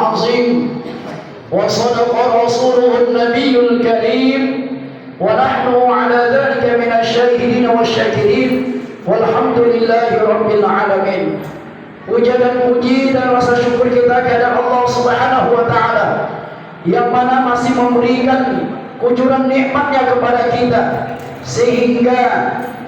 العظيم وصدق رسوله النبي الكريم ونحن على ذلك من الشاهدين والشاكرين والحمد لله رب العالمين. Puja dan puji dan rasa syukur kita kepada Allah Subhanahu wa taala yang mana masih memberikan kucuran nikmatnya kepada kita, sehingga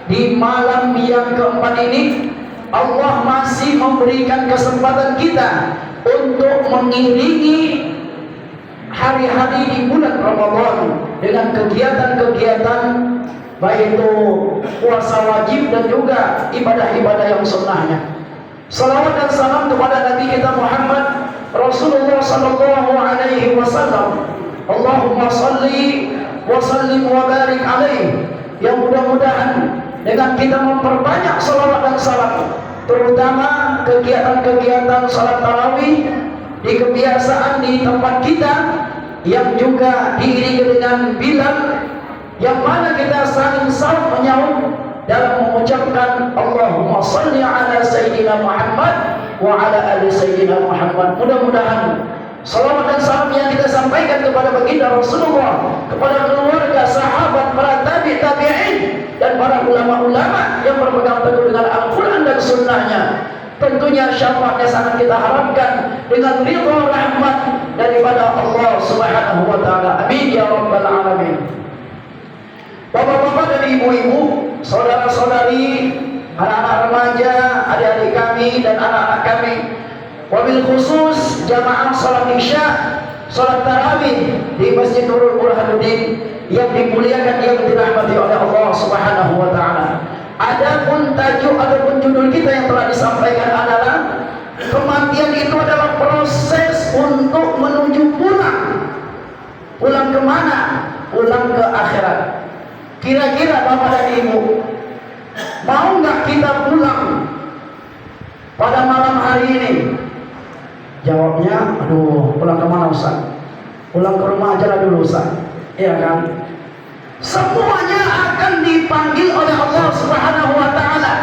di malam yang keempat ini Allah masih memberikan kesempatan kita untuk mengiringi hari-hari di bulan Ramadan dengan kegiatan-kegiatan baik itu puasa wajib dan juga ibadah-ibadah yang sunnahnya. Salawat dan salam kepada Nabi kita Muhammad Rasulullah sallallahu alaihi wasallam. Allahumma salli wa sallim wa barik alaihi. Yang mudah-mudahan dengan kita memperbanyak salawat dan salam, terutama kegiatan-kegiatan salat tarawih di kebiasaan di tempat kita yang juga diiringi dengan Bilal, yang mana kita saling saut menyaut dalam mengucapkan Allahumma salli ala Sayyidina Muhammad wa ala ali Sayyidina Muhammad. Mudah-mudahan salawat dan salam yang kita sampaikan kepada baginda Rasulullah, kepada keluarga, sahabat, para tabi'in dan para ulama-ulama yang berpegang teguh dengan Al-Quran dan sunnahnya, tentunya syafaatnya sangat kita harapkan dengan ridha rahmat daripada Allah Subhanahu wa taala. Amin ya rabbal alamin. Bapak-bapak dan ibu-ibu, saudara-saudari, anak-anak remaja, adik-adik kami dan anak-anak kami, wabil khusus jamaah salat isya, salat tarawih di Masjid Nurul Burhanuddin yang dimuliakan, yang dirahmati oleh Allah Subhanahu wa taala. Adapun tajuk ataupun judul kita yang telah disampaikan adalah kematian itu adalah proses untuk menuju pulang. Pulang kemana? Pulang ke akhirat. Kira-kira Bapak dan Ibu, mau nggak kita pulang pada malam hari ini? Jawabnya, aduh, pulang kemana Ustaz? Pulang ke rumah aja lah dulu Ustaz. Iya kan? Semuanya akan dipanggil oleh Allah Subhanahu wa taala.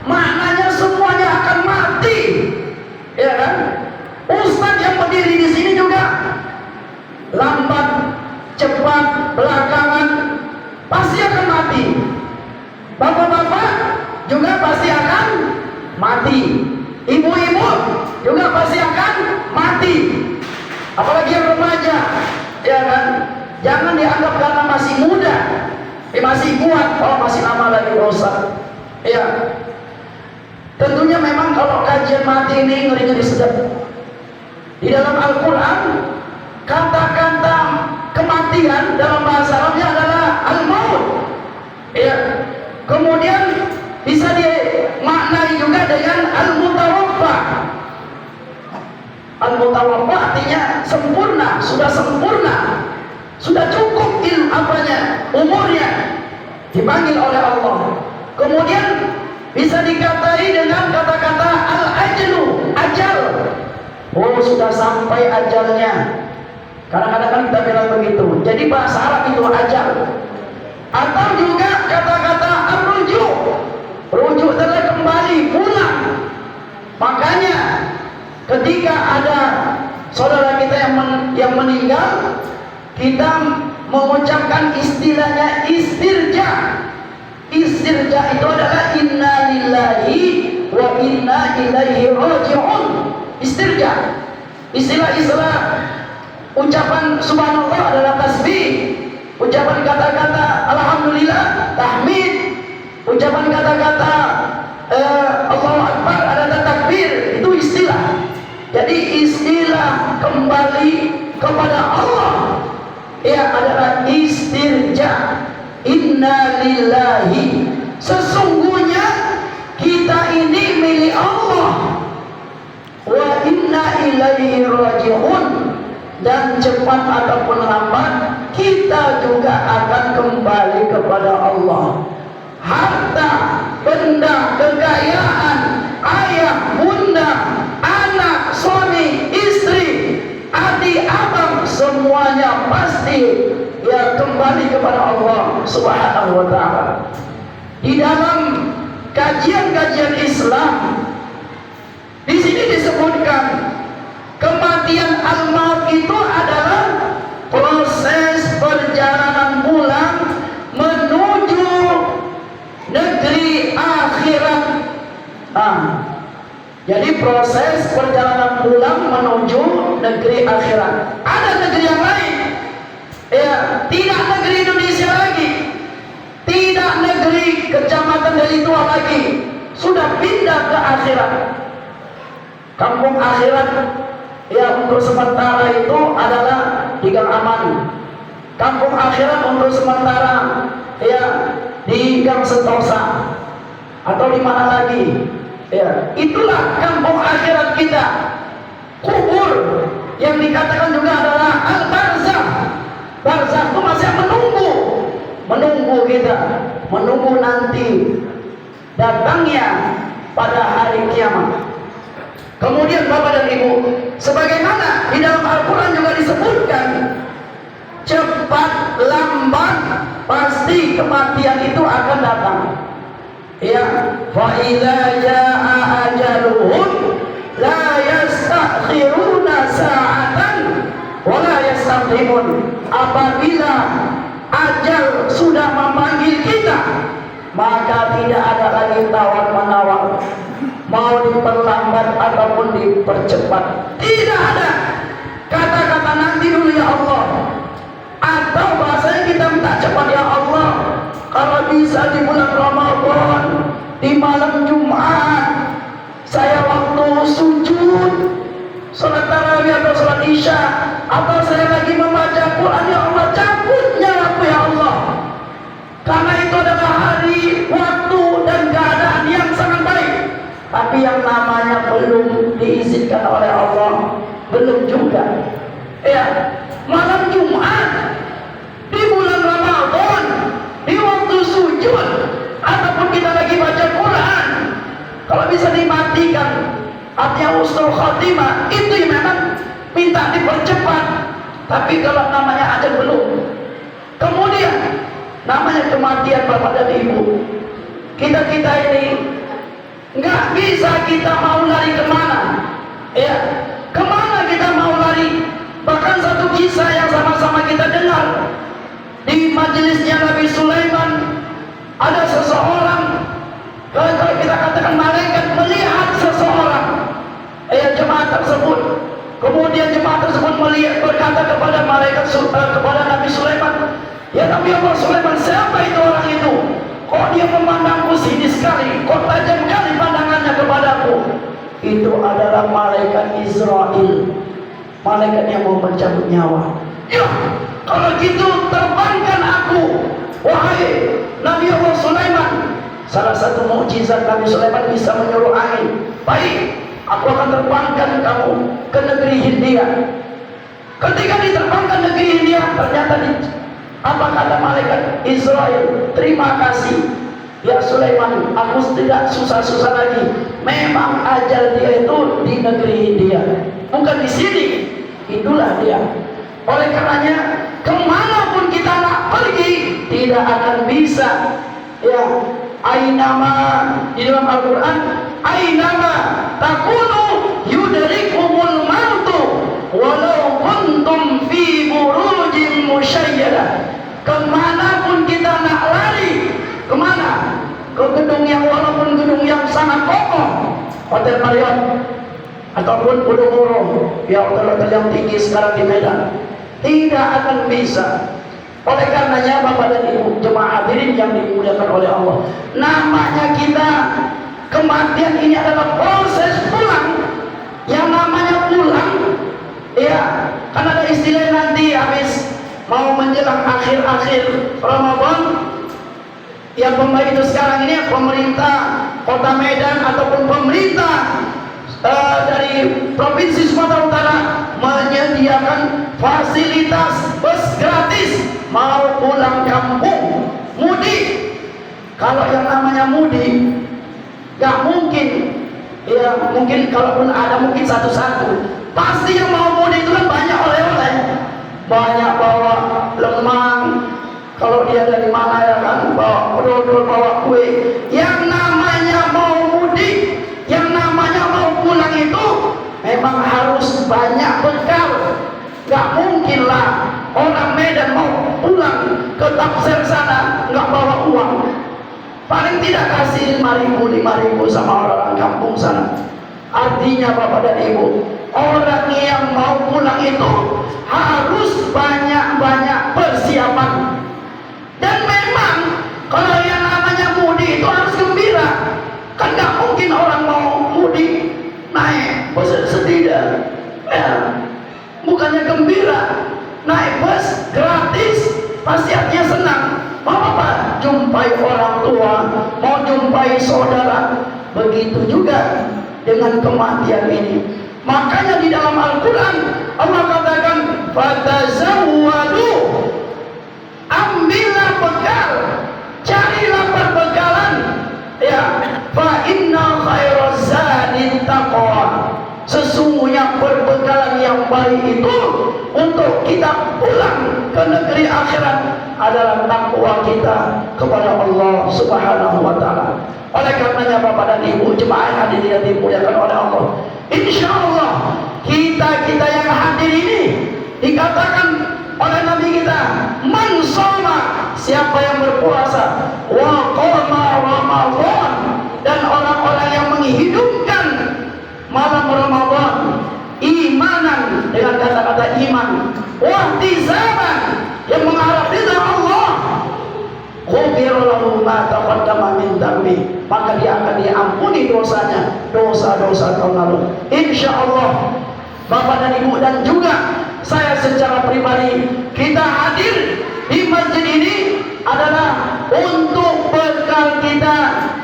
Maknanya semuanya akan mati. Ya kan? Ustaz yang berdiri di sini juga lambat, cepat, belakangan pasti akan mati. Bapak-bapak juga pasti akan mati. Ibu-ibu juga pasti akan mati. Apalagi yang remaja, ya kan? Jangan dianggap karena masih muda, masih kuat, oh masih lama lagi Ustaz. Ya, tentunya memang kalau kajian mati ini ngeri-ngeri sedap. Di dalam Al-Quran, kata-kata kematian dalam bahasa Arabnya adalah al-maut. Ya, kemudian bisa dimaknai juga dengan al-mutawaffa. Al-mutawaffa artinya sempurna, sudah sempurna, sudah cukup umurnya, dipanggil oleh Allah. Kemudian bisa dikatai dengan kata-kata al-ajlu, ajal. Oh, sudah sampai ajalnya. Kadang-kadang kan kita bilang begitu. Jadi bahasa Arab itu ajal. Atau juga kata-kata ar-rujuk. Rujuk adalah kembali, pulang. Makanya ketika ada saudara kita yang meninggal, kita mengucapkan istilahnya istirja. Istirja itu adalah inna lillahi wa inna ilaihi raji'un. Istirja. Istilah-istilah ucapan subhanallah adalah tasbih. Ucapan kata-kata alhamdulillah tahmid. Ucapan kata-kata Allahu Akbar adalah takbir. Itu istilah. Jadi istilah kembali kepada Allah ya adalah istirja. Inna lillahi, sesungguhnya kita ini milik Allah. Wa inna ilaihi raji'un, dan cepat ataupun lambat kita juga akan kembali kepada Allah. Harta, benda, kekayaan, ayah, bunda, anak, suami, istri, adik, abang, semuanya pasti ya kembali kepada Allah Subhanahu wa ta'ala. Di dalam kajian-kajian Islam di sini disebutkan Kematian al-maut itu adalah proses perjalanan pulang menuju negeri akhirat. Jadi proses perjalanan pulang menuju negeri akhirat. Ada negeri yang lain, ya, tidak negeri Indonesia lagi, tidak negeri Kecamatan Delitua lagi, sudah pindah ke akhirat. Kampung akhirat, ya, untuk sementara itu adalah di Gang Aman. Kampung akhirat untuk sementara, ya, di Gang Sentosa atau di mana lagi, ya, itulah kampung akhirat kita. Kubur yang dikatakan juga adalah al-barzakh. Barzakh itu masih menunggu kita, menunggu nanti datangnya pada hari kiamat. Kemudian Bapak dan Ibu, sebagaimana di dalam Al-Quran juga disebutkan, cepat lambat pasti kematian itu akan datang. Ya, fa idza jaa ajaluhum la yastakhiruna sa'atan wa la yastaqdimun. Apabila ajal sudah memanggil kita, maka tidak ada lagi tawar-menawar, mau diperlambat ataupun dipercepat. Tidak ada kata-kata nanti dulu ya Allah, atau bahasanya kita minta cepat ya Allah. Kalau bisa di bulan Ramadan, di malam Jumat, saya waktu sujud salat tarawih atau salat isya, atau saya lagi membaca Quran, ya Allah cabutnya aku ya Allah. Karena itu adalah hari, waktu dan keadaan yang sangat baik. Tapi yang namanya belum diizinkan oleh Allah, belum juga. Ya, malam Jumat di bulan Ramadan, di waktu sujud, ataupun kita lagi baca Quran, kalau bisa dimatikan, artinya husnul khatimah, itu memang minta dipercepat. Tapi kalau namanya ajal belum. Kemudian namanya kematian Bapak dan Ibu, kita ini nggak bisa kita mau lari kemana, ya, kemana kita mau lari. Bahkan satu kisah yang sama-sama kita dengar di majelisnya Nabi Sulaiman, ada seseorang, kalau kita katakan malaikat melihat seseorang, jemaah tersebut. Kemudian jemaah tersebut melihat, berkata kepada malaikat, kepada Nabi Sulaiman, ya Nabi Allah Sulaiman, siapa itu orang itu? Kok dia memandangku sini sekali, kok tajam kali pandangannya kepadaku? Itu adalah malaikat Israel, malaikat yang mau mencabut nyawa. Ya, kalau gitu terbangkan aku, wahai Nabi Allah Sulaiman. Salah satu mukjizat Nabi Sulaiman bisa menyuruh angin. Baik, aku akan terbangkan kamu ke negeri Hindia. Ketika diterbangkan negeri Hindia, ternyata apa kata malaikat Israel? Terima kasih ya Sulaiman, aku tidak susah-susah lagi. Memang ajal dia itu di negeri Hindia, bukan di sini. Itulah dia. Oleh karenanya, kemanapun kita nak pergi, tidak akan bisa. Ya, ainama di dalam Al-Quran, ainama takunu yudrikumul mautu walau kuntum fi burujin musyayyadah. Kemanapun kita nak lari, kemana? Ke gedung yang walaupun gedung yang sangat kokoh, Hotel Marriott ataupun Podomoro, ya hotel-hotel yang tinggi sekarang di Medan, tidak akan bisa. Oleh karenanya Bapak dan Ibu jemaah hadirin yang dimuliakan oleh Allah, namanya kita kematian ini adalah proses pulang. Yang namanya pulang, ya, kan ada istilah nanti habis mau menjelang akhir-akhir Ramadan, yang pembaik itu sekarang ini pemerintah Kota Medan ataupun pemerintah dari Provinsi Sumatera Utara menyediakan fasilitas bus gratis mau pulang kampung, mudik. Kalau yang namanya mudik gak mungkin, ya mungkin kalaupun ada mungkin satu-satu. Pasti yang mau mudik itu kan banyak oleh-oleh, banyak bawa lemang, kalau dia dari mana ya kan, bawa dodol, bawa kue. Yang namanya mau mudik, yang namanya mau pulang itu memang harus banyak Gak mungkin lah orang Medan mau pulang ke Tafsir sana nggak bawa uang. Paling tidak kasih 5.000 sama orang kampung sana. Artinya Bapak dan Ibu, orang yang mau pulang itu harus banyak-banyak persiapan. Dan memang kalau yang namanya mudik itu harus gembira. Kan nggak mungkin orang mau mudik naik bus setidak, ya, bukannya gembira. Naik bus gratis pasti artinya senang. Mau apa? Jumpai orang tua, mau jumpai saudara. Begitu juga dengan kematian ini. Makanya di dalam Al-Quran Allah katakan, fatazawwadu, ambillah bekal, carilah perbekalan, ya, fa inna khairaz zadi taqwa. Sesungguhnya perbekalan yang baik itu untuk kita pulang ke negeri akhirat adalah takwa kita kepada Allah Subhanahu wa taala. Oleh karenanya Bapak dan Ibu jemaah hadirin yang dimuliakan oleh Allah, insyaallah kita yang hadir ini dikatakan oleh Nabi kita, man shoma, siapa yang berpuasa, wa qama Ramadan, dan orang-orang yang menghidupkan malam Ramadan imanan, dengan kata-kata iman, wahtisaban, yang mengharap ridha Allah, ghufira lahu ma taqaddama min dzambi, maka dia akan diampuni dosanya, dosa-dosa tahun lalu. Insyaallah Bapak dan Ibu dan juga saya secara pribadi, kita hadir di masjid ini adalah untuk bekal kita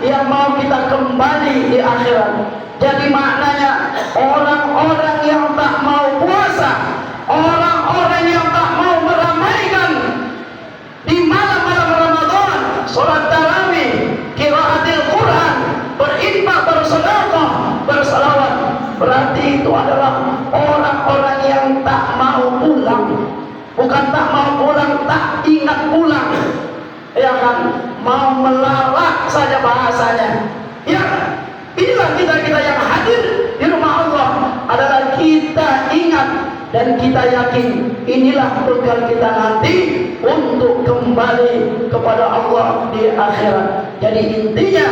yang mau kita kembali di akhirat. Jadi maknanya orang-orang yang tak mau puasa, orang-orang yang tak mau meramaikan di malam-malam Ramadan, sholat tarawih, qiraatil Quran, berinfak, bersedekah, bersalawat, berarti itu adalah orang-orang yang tak mau pulang. Bukan tak mau pulang, tak ingat pulang, ya kan, mau melalak saja bahasanya. Ya, inilah kita yang hadir di rumah Allah, adalah kita ingat dan kita yakin inilah bekal kita nanti untuk kembali kepada Allah di akhirat. Jadi intinya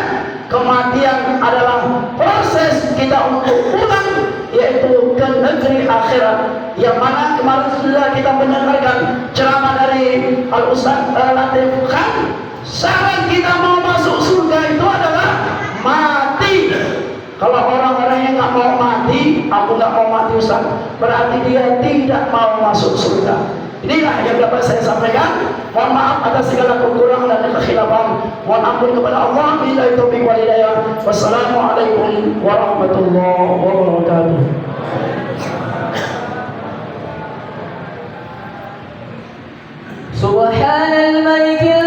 kematian adalah proses kita untuk pulang, yaitu ke negeri akhirat, yang mana kemarin sudah kita mendengarkan ceramah dari Al-Ustaz Latif Khan. Syarat kita mau masuk surga itu adalah mati. Kalau orang-orang yang nggak mau mati, aku nggak mau mati Ustaz, berarti dia tidak mau masuk surga. Inilah yang dapat saya sampaikan. Mohon maaf atas segala kekurangan dan kekhilafan. Mohon ampun kepada Allah. Billahi taufiq wal hidayah. Wassalamualaikum warahmatullahi wabarakatuh.